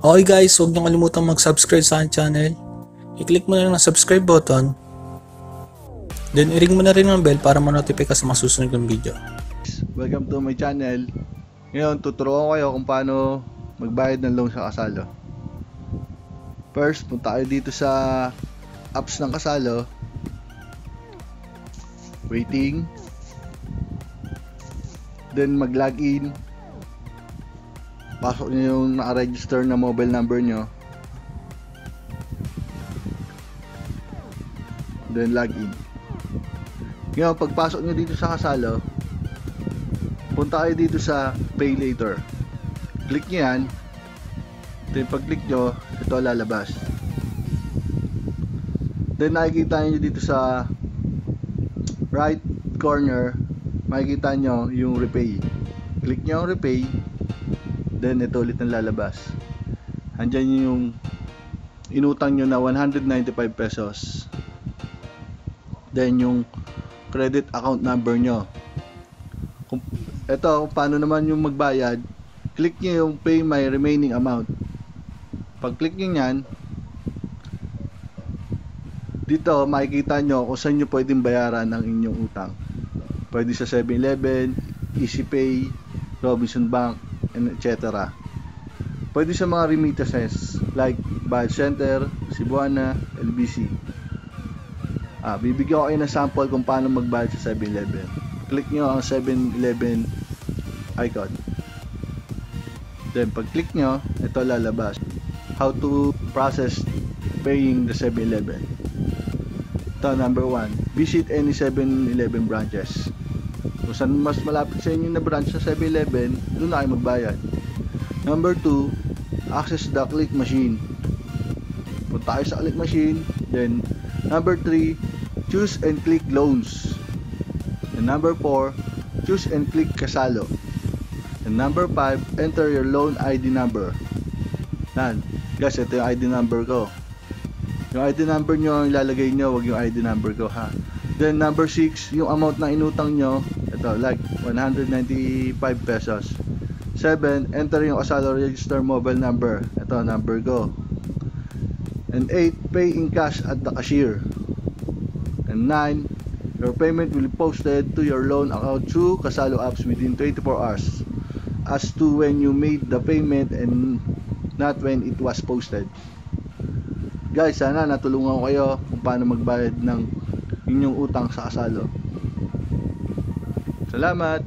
Okay guys, huwag niyo kalimutan mag-subscribe sa aking channel. I-click mo na lang ang subscribe button. Then i-ring mo na rin ang bell para ma-notify ka sa mga susunod kong video. Welcome to my channel. Ngayon, tuturuan ko kayo kung paano magbayad ng loan sa Kasalo. First, punta kayo dito sa apps ng Kasalo. Waiting. Then mag-login. Pasok nyo yung naka-register na mobile number nyo. Then login. Ngayon, pagpasok nyo dito sa Kasalo, punta kayo dito sa Pay Later. Click nyo yan. Then pag-click nyo, ito lalabas. Then nakikita nyo dito sa right corner, makikita nyo yung repay. Click nyo yung repay. Then ito ulit ang lalabas. Andyan yung inutang nyo na 195 pesos. Then yung credit account number nyo. Ito, paano naman yung magbayad, click nyo yung pay my remaining amount. Pag click nyo yan, dito makikita nyo kung saan nyo pwedeng bayaran ang inyong utang. Pwede sa 7-Eleven, EasyPay, Robinson Bank, etc. Pwede sa mga remittances like Bayad Center, Cebuana, LBC. Bibigyan ko kayo ng sample kung paano magbayad sa 7-Eleven. Click nyo ang 7-Eleven icon. Then pag click nyo, ito lalabas. How to process paying the 7-Eleven. Ito, number 1, visit any 7-Eleven branches. Kung saan mas malapit sa inyo na branch sa 7-Eleven, doon na kayo magbayad. Number 2, access the click machine. Punta kayo sa click machine. Then number 3, choose and click loans. And number 4, choose and click Kasalo. And number 5, enter your loan ID number. Yan. Guys, ito yung ID number ko. Yung ID number nyo ang ilalagay nyo, wag yung ID number ko ha. Then number 6, yung amount na inutang nyo, ito like 195 pesos. 7, enter yung Kasalo register mobile number. Ito, number ko. And 8, pay in cash at the cashier. And 9, your payment will be posted to your loan account through Kasalo apps within 24 hours as to when you made the payment and not when it was posted. Guys, sana natulungan ko kayo kung paano magbayad ng inyong utang sa Kasalo. Salamat!